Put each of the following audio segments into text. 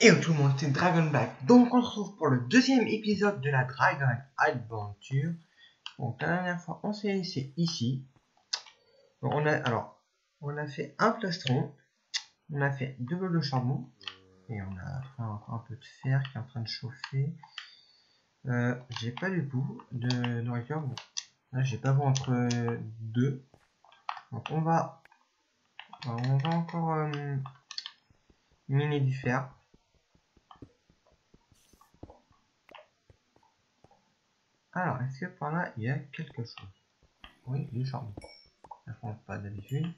Et tout le monde, c'est Dragonback. Donc on se retrouve pour le deuxième épisode de la Dragon Adventure. Donc la dernière fois, on s'est laissé ici. Donc, on a fait un plastron, on a fait deux blocs de charbon, et on a pris encore un peu de fer qui est en train de chauffer. J'ai pas du tout de nourriture. Bon, là, j'ai pas vu entre deux. Donc on va encore miner du fer. Alors, est-ce que par là, il y a quelque chose? Oui, du charbon. Ça change pas d'habitude.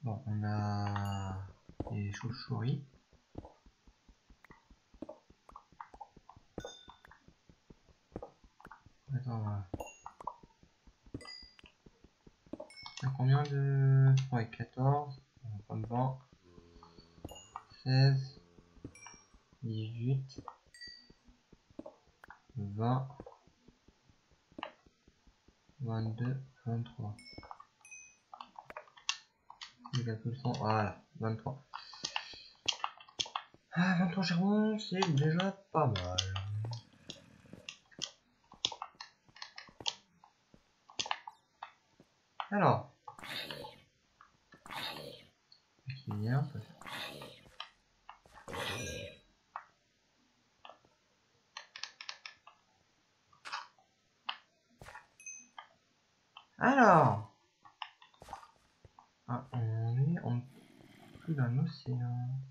Bon, on a des chauves-souris. Attends, on a combien de... Ouais, 14. On va pas 16. 18. 20. 22. 23. Les calculs sont... Voilà, 23. Ah, 23 charbon, c'est déjà pas mal. Alors. Il y a un peu. Alors. Ah, on est en plus d'un océan.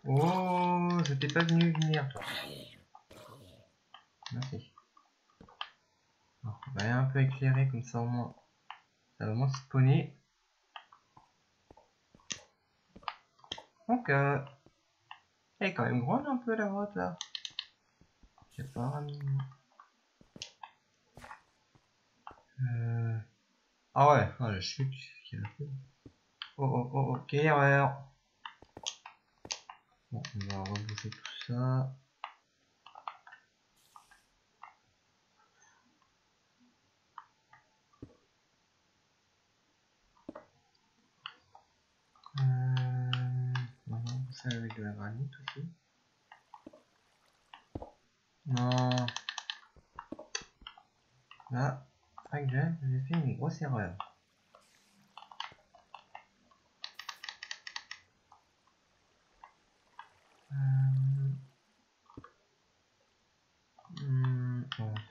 Oh, je t'ai pas venu venir, toi. Merci. Alors, on va aller un peu éclairer comme ça au moins. Ça va moins spawner. Donc, elle est quand même grande un peu la grotte là. Je sais pas. Ah ouais, oh, la chute qu'il a fait. Oh, quelle erreur. Bon, on va reboucher tout ça. On va reboucher avec de la granite aussi. Non. Là, j'ai fait une grosse erreur.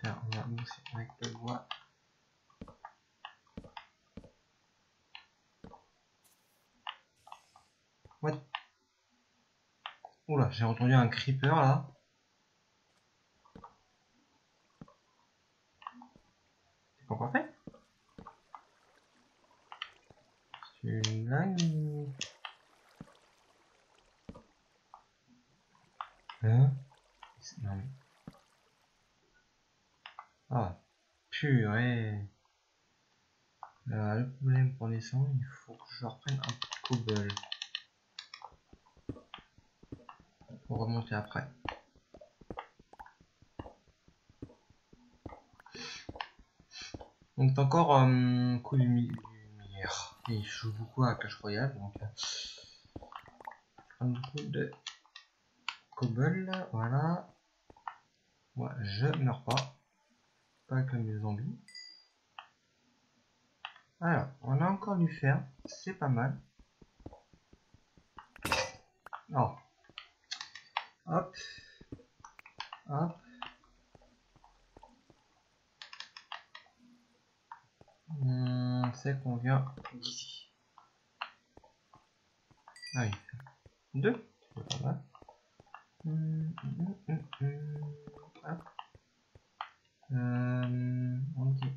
On va boucher avec le bois. What? Oula, j'ai entendu un creeper là. C'est pas encore fait? C'est une blague? Hein? Non mais... Ah, purée. Le problème pour descendre, il faut que je reprenne un peu de cobble. Pour remonter après. Donc encore un coup de lumière. Et je joue beaucoup à Clash Royale, donc un coup de cobble, voilà. Moi je meurs pas comme des zombies. Alors, on a encore du fer, c'est pas mal. Oh. Hop. Hop. C'est qu'on vient d'ici. Ah oui. 2. C'est pas mal. Hop. On dit.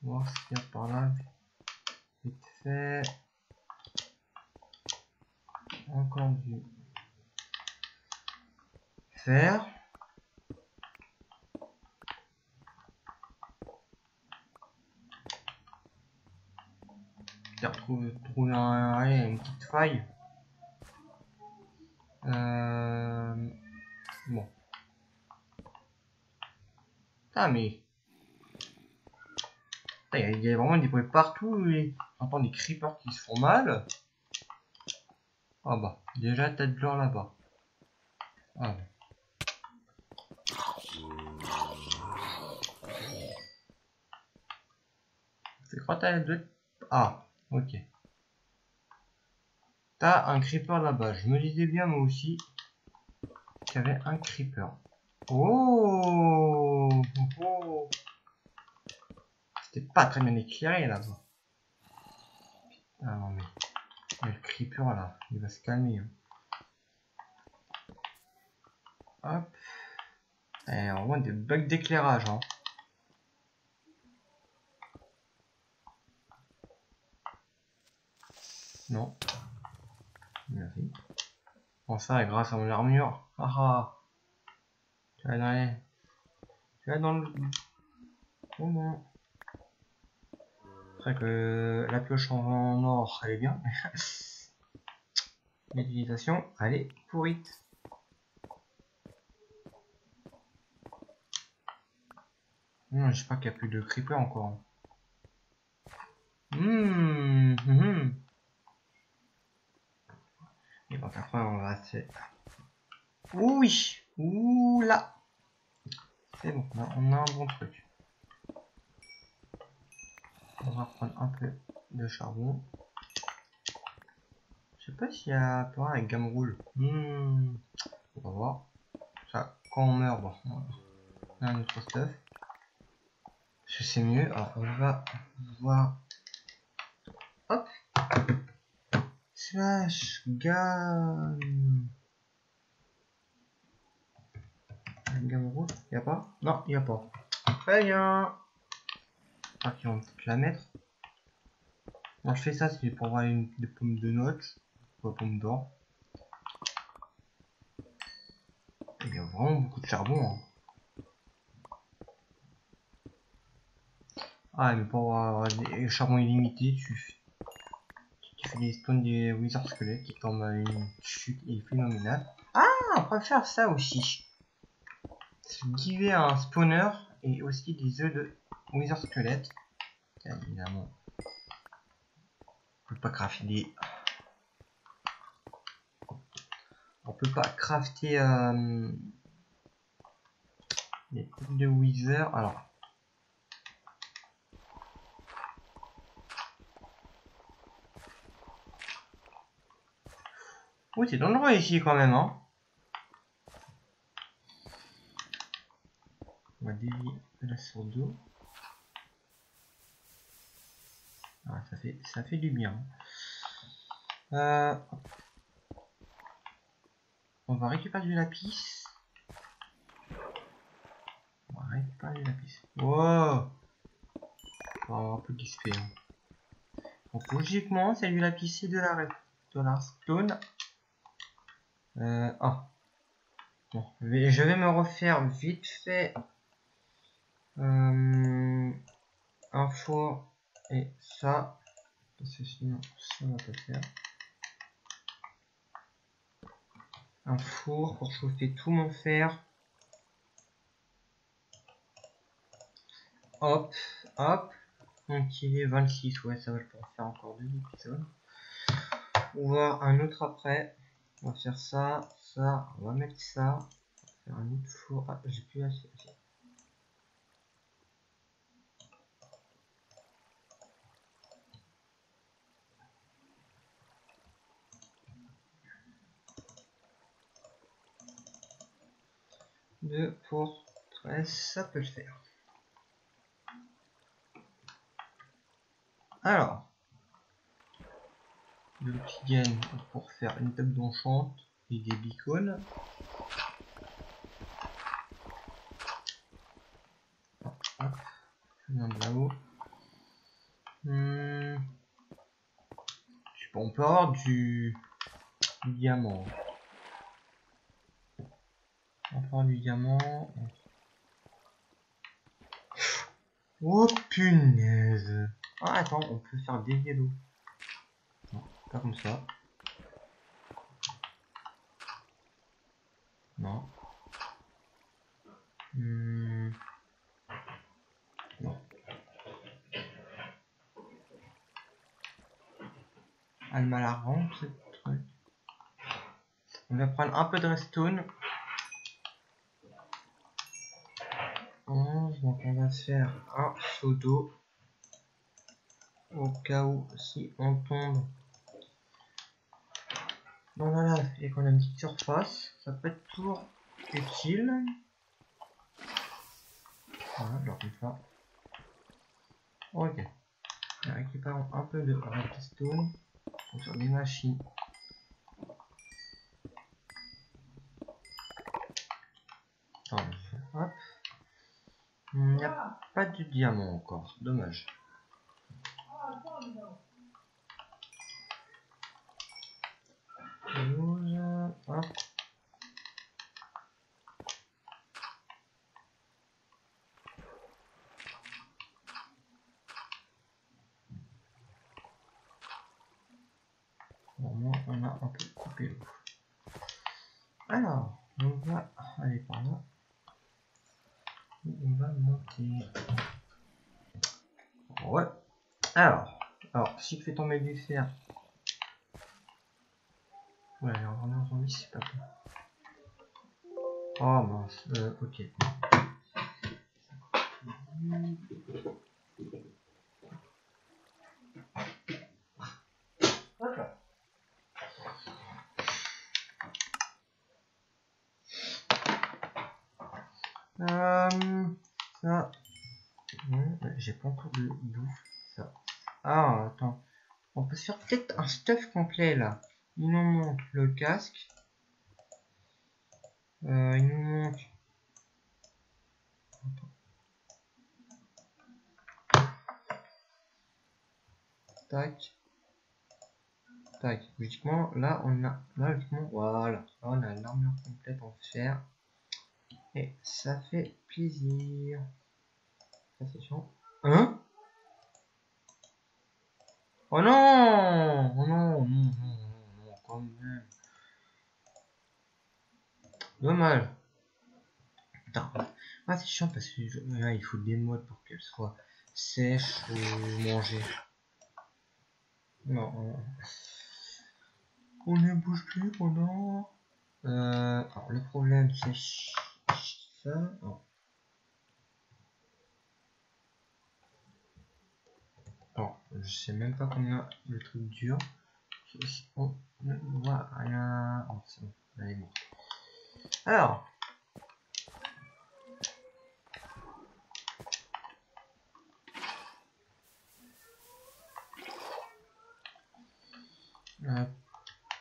Voir ce qu'il y a par là. Vite fait. Encore du fer. J'ai retrouvé une petite faille. Bon. Ah mais... Il y a vraiment des bruits partout et j'entends des creepers qui se font mal. Ah bah, déjà t'as de l'or là-bas. Ah bah. C'est quoi t'as deux... Ah, ok. T'as un creeper là-bas. Je me disais bien moi aussi qu'il y avait un creeper. Oh, oh. C'était pas très bien éclairé là-bas. Ah non mais le creeper là, il va se calmer. Hein. Hop. Et on voit des bugs d'éclairage. Hein. Non. Merci. Enfin, grâce à mon armure. Ah ah. Tu vas dans les... Tu vas dans le... Bon bon. C'est vrai que la pioche en or, elle est bien. L'utilisation, elle est pourrite. Non, je sais pas qu'il n'y a plus de creeper encore. Et donc après, on va se... Oui. Ouh là. C'est bon, là, on a un bon truc. On va prendre un peu de charbon. Je sais pas s'il y a toi avec gamme roule. On va voir. Ça, quand on meurt, bon, on a un autre stuff. Je sais mieux. Alors, on va voir. Hop. Slash gamme. Gamme rouge, y a pas? Non, y a pas. Très bien. Ah, on va peut-être la mettre. Moi, je fais ça, c'est pour avoir des pommes de notes. Pas pommes d'or. Il y a vraiment beaucoup de charbon. Hein. Ah, mais pour avoir des charbons illimités, tu fais les stones des Wizard Squelettes qui tombent à une chute phénoménale. Ah, on peut faire ça aussi. Giver un spawner et aussi des œufs de Wizard Squelette. Évidemment. On peut pas crafter des... On peut pas crafter des trucs de Wither. Alors. Oui, c'est dangereux ici quand même, hein. On va dévier de la source d'eau. Ah, ça fait du bien. On va récupérer du lapis. On va récupérer du lapis. Wow! On va avoir un peu d'XP. Hein. Donc logiquement, c'est du lapis et de la stone. Ah. Bon, je vais me refaire vite fait un four et ça. Parce que sinon, ça va pas faire. Un four pour chauffer tout mon fer. Hop, hop. Donc il est 26, ouais, ça va le faire encore 2 épisodes. On va voir un autre après. On va faire ça, ça, on va mettre ça. On va faire un autre four. Ah, j'ai plus assez. Deux pour 13, ça peut le faire. Alors, de l'obsidienne pour faire une table d'enchant et des beacons. Hop, je viens de là-haut. Je sais pas, on peut avoir du diamant. On peut avoir du diamant. Oh punaise! Ah, attends, on peut faire dévier l'eau. Non, pas comme ça. Non. Non. Elle m'a la rendre ce truc. On va prendre un peu de redstone. 11, donc on va se faire un seau d'eau. Au cas où, si on tombe dans la lave et qu'on a une petite surface, ça peut être toujours utile. Voilà, genre comme ça. Ok. Récupérons un peu de redstone sur des machines. Hop. Il n'y a pas de diamant encore, dommage. Hop. Bon, moi, on a un peu coupé l'eau. Alors, on va aller par là. Et on va monter. Ouais. Alors, si je fais tomber du fer. Ouais, il y a vraiment un zombie, c'est pas bon. Oh mince, ok. Voilà. Ça. J'ai pas encore de bouffe. Ça. Ah, attends. On peut se faire peut-être un stuff complet là. Il nous manque le casque. Il nous manque. Tac. Tac. Logiquement, là on a. Là, logiquement, voilà. Là, on a l'armure complète en fer. Et ça fait plaisir. Ça c'est chiant. Hein? Oh non! Oh non, non, non, non, non, quand même. Dommage. Putain. Ah, c'est chiant parce que là, il faut des modes pour qu'elle soit sèche ou manger. Non. On ne bouge plus pendant. Alors, le problème, c'est ça. Oh. Alors, je sais même pas combien le truc dure. On ne voit rien. Oh, c'est bon. Allez, bon. Alors.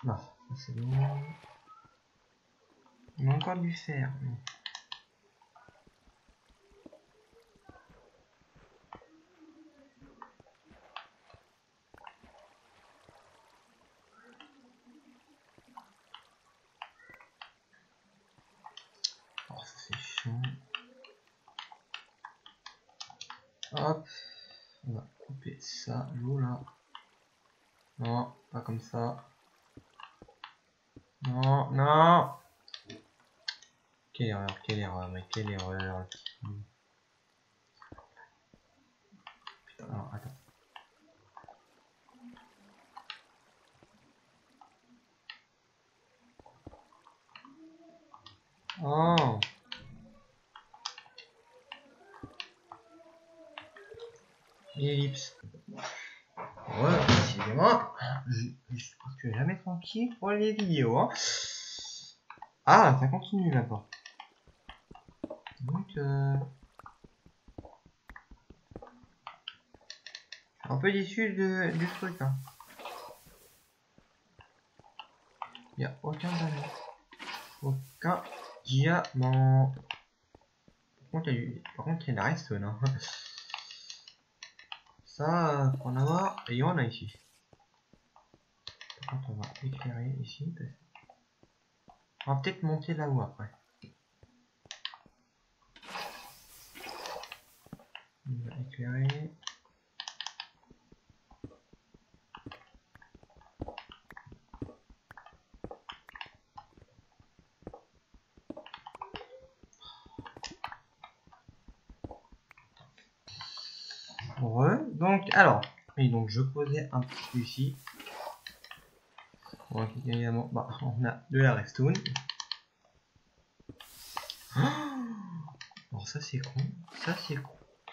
Non, c'est bon. On a encore du fer. Oh, ça c'est chiant. Hop. On va couper ça, l'eau là. Non, pas comme ça. Non, non. Quelle erreur, mais quelle erreur. Putain, alors, attends. Oh. Ellipse. Ouais, décidément. Je pense que jamais tranquille pour les vidéos. Hein. Ah, ça continue là-bas. Donc, un peu déçu du truc. Hein. Il n'y a aucun diamant. Aucun diamant. Par contre, il y a la redstone. Hein. Ça, pour en avoir, et il y en a ici. Par contre, on va éclairer ici. On va peut-être monter là-haut après. On va éclairer. Donc, alors, et donc je posais un petit peu ici. Bon, évidemment, bah, on a de la redstone. Alors ça c'est con, ça c'est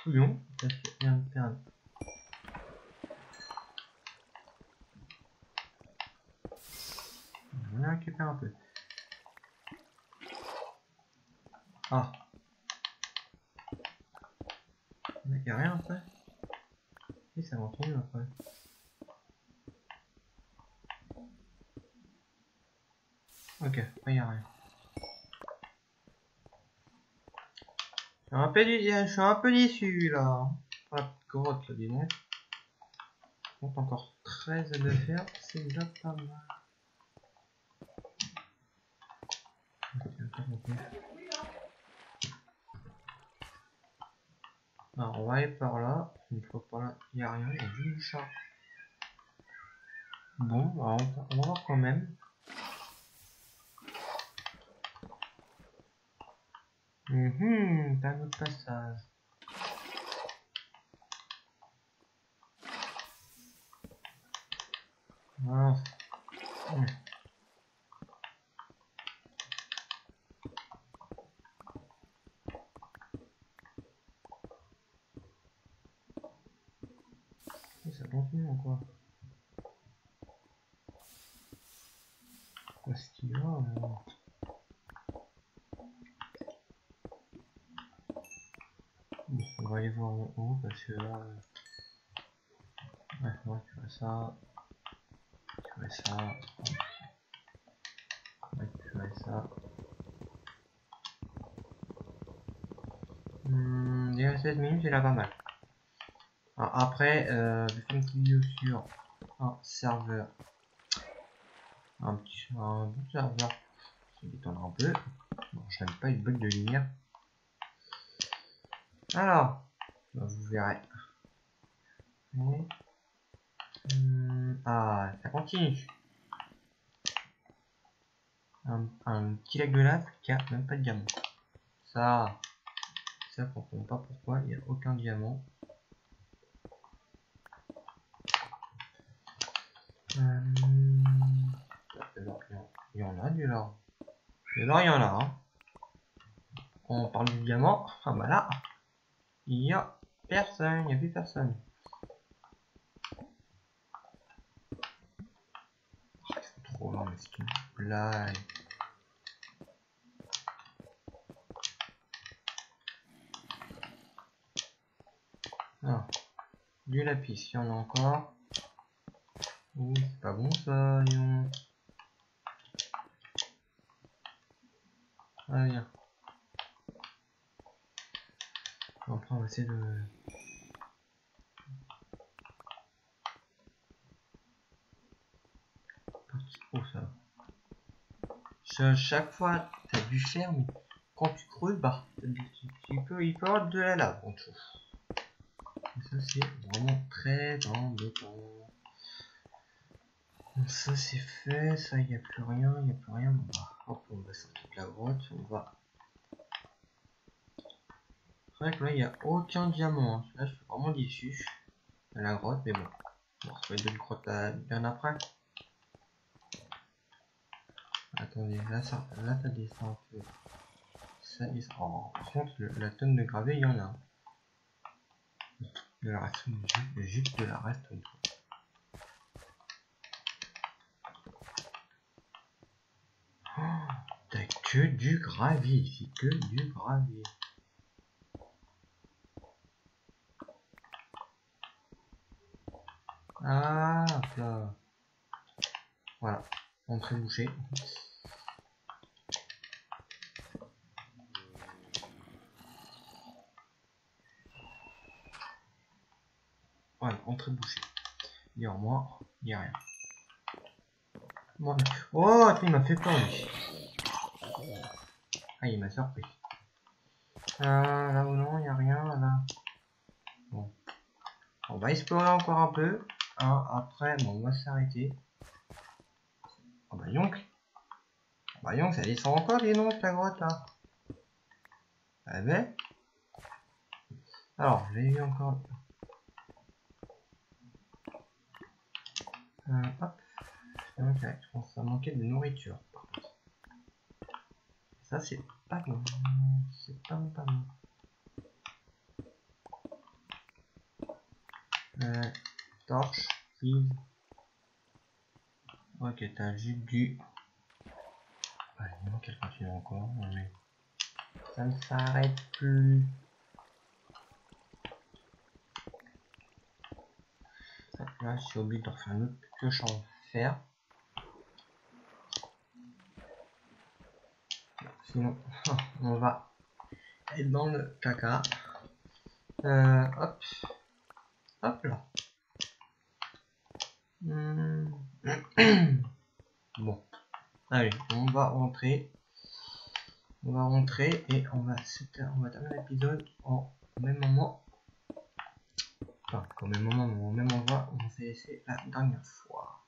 couillon, ça fait bien perdre. On va récupérer un peu. Ah. Il n'y a rien après. Et ça continue après. Ok, il n'y a rien. Je suis un peu déçu là. La grotte là, dis donc. Donc encore 13 à le faire, c'est déjà pas mal. Alors on va aller par là. Une fois par là, il n'y a rien, il y a du chat. Bon, bah, on va voir quand même. T'as un autre passage. Ah. Ça continue encore. Qu'est-ce qu'il y a moi? Bon, on va aller voir en haut parce que là. Ouais, on va récupérer ça. Récupérer ça. Récupérer ça. Déjà 7 minutes, c'est là pas mal. Alors après, je fais une petite vidéo sur un serveur. Un bon serveur. Ça m'étonne un peu. Bon, je n'aime pas une bug de lumière. Alors, vous verrez. Ah, ça continue. Un petit lac de lave qui a même pas de diamant. Ça je comprends pas pourquoi il n'y a aucun diamant. Il y en a du lore. Du lore, il y en a. Hein. On parle du diamant. Ah bah là, il y a personne, il n'y a plus personne. C'est trop long, mais c'est une blague. Ah, du lapis, il y en a encore. Ouh, c'est pas bon ça, non. Ah, viens. Après, on va essayer de... Oh, ça. Chaque fois, t'as du fer, mais quand tu creuses, bah, il peut y avoir de la lave en dessous. Et ça, c'est vraiment très embêtant. Donc ça, c'est fait. Ça, il n'y a plus rien. Il n'y a plus rien. Bon, bah, hop, on va sortir de la grotte. On va... C'est vrai que là, il n'y a aucun diamant. Hein. Là, je suis vraiment déçu. À la grotte, mais bon. On va retrouver d'autres grottes bien après. Attendez, là, ça descend un peu. Ça descend. Oh, par contre, la tonne de gravier, il y en a. De la reste, juste de la reste. Oh, t'as que du gravier, c'est que du gravier. Ah, là. Voilà, entrée bouchée. Voilà, entrée bouchée. Et en moi, il n'y a rien. Bon, oh, il m'a fait peur lui. Ah, il m'a surpris. Là où non, il n'y a rien là. Bon. On va explorer encore un peu. Hein, après, bon, on va s'arrêter. Oh bah yonk. Oh bah yonk, ça descend encore, dis donc, la grotte là. Ah ben. Alors, j'ai eu encore. Hop. Je pense que ça manquait de nourriture, par contre. Ça, c'est pas bon. C'est pas bon. Torche, prise. Ok, t'as juste du... Ah, il manque quelqu'un qui encore, mais... Ça ne s'arrête plus. Là, je suis obligé de refaire une autre pioche en fer. Sinon, on va être dans le caca. Hop. Hop là. Bon. Allez, on va rentrer. On va rentrer et on va terminer l'épisode au même moment. Enfin, au même moment, mais au même endroit où on s'est laissé la dernière fois.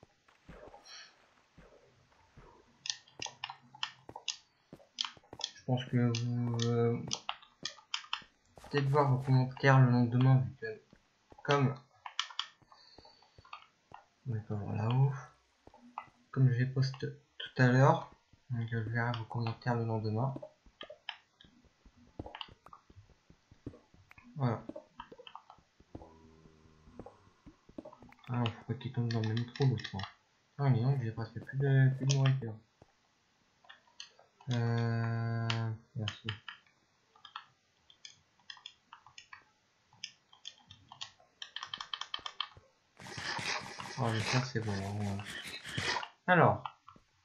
Je pense que vous peut-être voir vos commentaires le lendemain, vu que comme on va pas voir là-haut, comme je vais poster tout à l'heure, donc je verrai vos commentaires le lendemain. Voilà. Ah non, faut pas qu'il tombe dans le même trou l'autre. Ah mais non, j'ai presque plus de nourriture. Merci. Oh, j'espère que c'est bon. Alors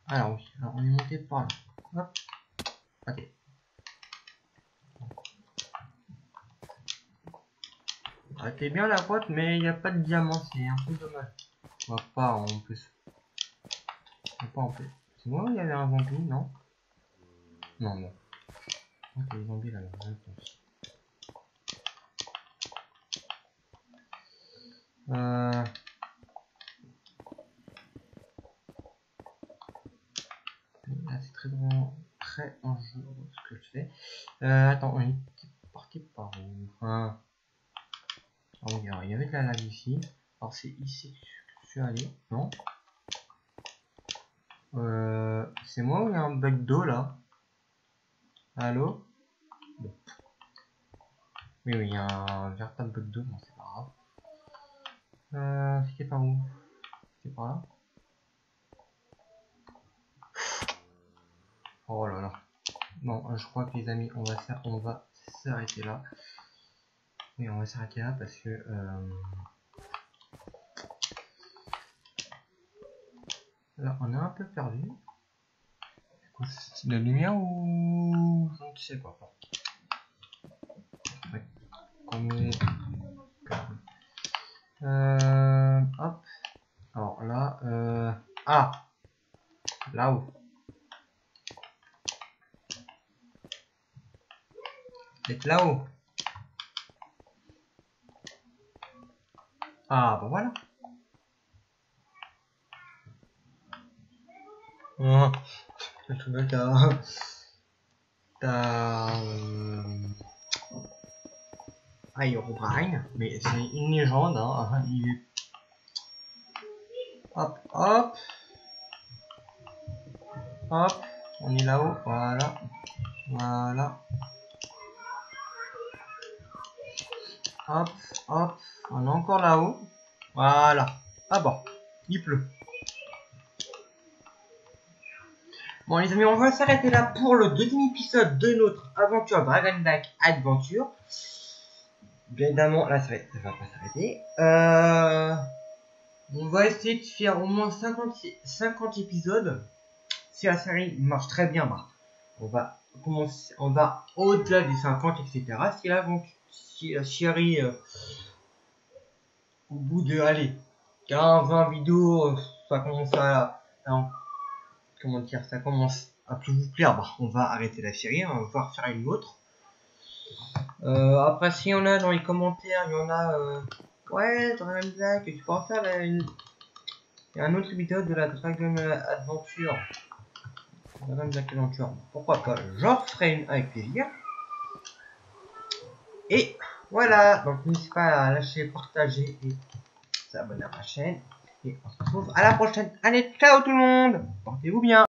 oui. Alors, on est monté par là. Hop. Ok. Arrêtez bien la boîte, mais il n'y a pas de diamant, c'est un peu dommage. On va pas en plus. On va pas en plus. C'est moi, il y avait un zombie, non? Non, non. Ok, les zombies là, je pense. Là, c'est très dangereux ce que je fais. Attends, on est parti par où? Enfin, oh, il y avait de la lave ici. Alors, c'est ici que je suis allé, non? C'est moi ou il y a un bug d'eau là? Allô? Bon. Oui, il y a un véritable bug d'eau, bon, c'est pas grave. C'est par où? C'est par là? Oh là là. Bon, je crois que les amis, on va s'arrêter là. Oui, on va s'arrêter là parce que là, on est un peu perdu. C'est la lumière ou je ne sais pas. Ouais. Hop. Alors là, là-haut. C'est là-haut. Ah, bah voilà. Oh, t'as Herobrine, mais c'est une légende, hein. Il est... Hop, hop. Hop, on est là-haut, voilà. Voilà. Hop, hop, on est encore là-haut. Voilà. Ah bon, il pleut. Bon les amis, on va s'arrêter là pour le deuxième épisode de notre aventure Dragonback Adventure. Bien évidemment, là ça va pas s'arrêter. On va essayer de faire au moins 50 épisodes. Si la série marche très bien, bah, on va commencer, on va au-delà des 50, etc. Si la série au bout de, allez, 15-20 vidéos, ça commence comment dire, ça commence à plus vous plaire, bah, on va arrêter la série, on va pouvoir faire une autre. Après, si on a dans les commentaires, il y en a, ouais, Dragon Black, tu peux en faire il y a un autre épisode de la Dragon Adventure. Dragon Black Adventure, pourquoi pas, j'en ferai une avec plaisir. Et voilà, donc n'hésitez pas à lâcher, partager et s'abonner à ma chaîne. Et on se retrouve à la prochaine. Allez, ciao tout le monde. Portez-vous bien.